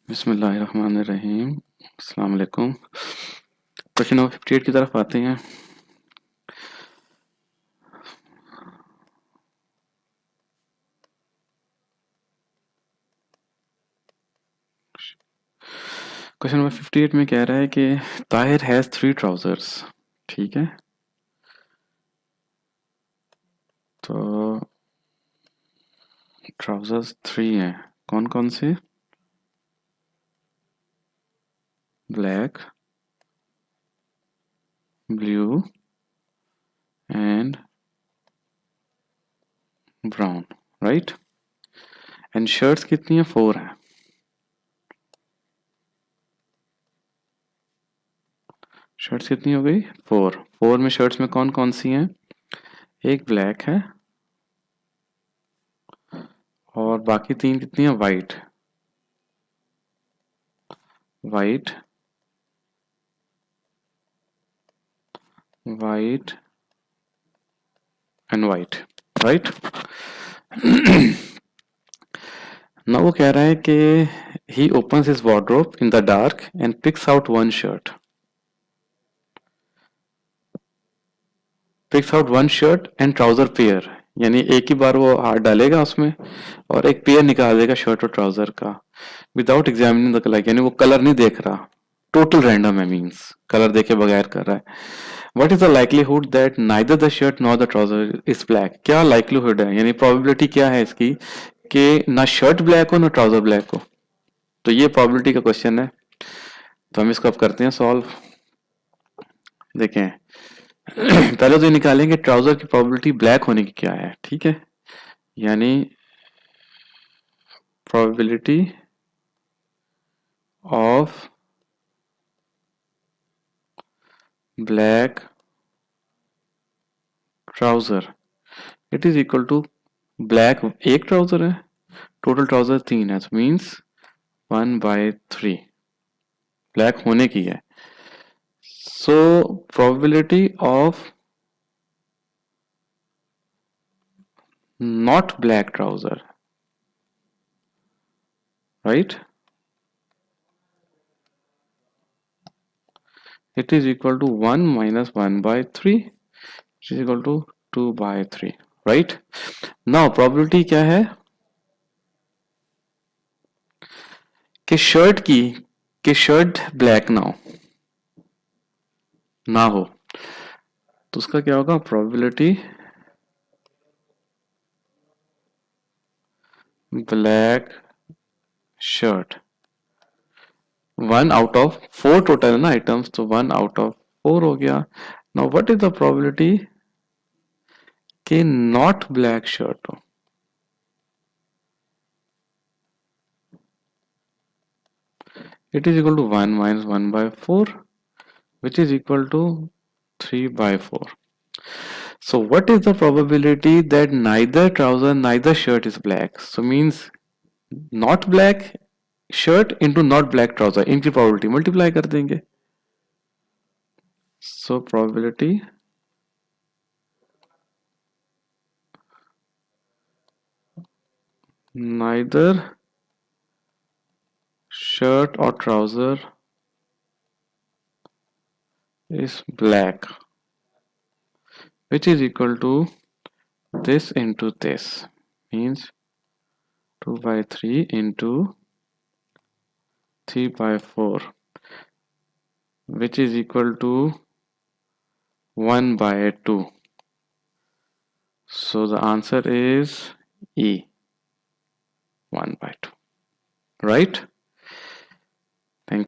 बिस्मिल्लाहिर्रहमानिर्रहीम। अस्सलाम वालेकुम। क्वेश्चन नंबर 58 की तरफ आते हैं। क्वेश्चन नंबर 58 में कह रहा है कि ताहिर हैज 3 ट्राउजर्स। ठीक है, तो ट्राउजर्स 3 हैं। कौन कौन से? Black, blue and brown, right. And shirts कितनी है? 4 है। शर्ट्स कितनी हो गई? 4। 4 में शर्ट्स में कौन कौन सी हैं? एक ब्लैक है और बाकी 3 कितनी है? White, white, white and white, right. ना वो कह रहा है कि he opens his wardrobe in the dark and picks out one shirt. Picks out one shirt and trouser pair. यानी एक ही बार वो हाथ डालेगा उसमें और एक पेयर निकाल देगा शर्ट और ट्राउजर का, विदाउट एग्जामिनिंग द कलर। यानी वो कलर नहीं देख रहा, टोटल रैंडम है, मीन्स कलर देखे बगैर कर रहा है। What is the likelihood that neither the shirt nor the trouser is black? क्या लाइकलीहुड है, यानी प्रोबेबिलिटी क्या है इसकी कि ना शर्ट ब्लैक हो ना ट्राउजर ब्लैक हो? तो ये प्रोबेबिलिटी का क्वेश्चन है। तो हम इसको अब करते हैं सॉल्व। देखें, पहले तो ये निकालेंगे ट्राउजर की प्रोबेबिलिटी ब्लैक होने की क्या है। ठीक है, यानी probability of black trouser it is equal to black एक ट्राउजर है, टोटल ट्राउजर 3 है, मीन्स 1/3 ब्लैक होने की है। So probability of not black trouser, right, it is equal to 1 minus 1/3, which is equal to 2/3, right? Now probability क्या है कि shirt black ना हो, तो उसका क्या होगा? Probability black shirt 1 out of 4 total है ना आइटम्स, तो 1 आउट ऑफ 4 हो गया। Now what is the probability कि नॉट ब्लैक शर्ट हो? It is equal to 1 minus 1/4, which is equal to 3/4. So what is the probability that neither trouser neither shirt is black? So means not black shirt into not black trouser, इनकी probability multiply कर देंगे। So probability neither shirt or trouser is black, which is equal to this into this, means 2/3 into 3/4, which is equal to 1/2. So the answer is E, 1/2, right?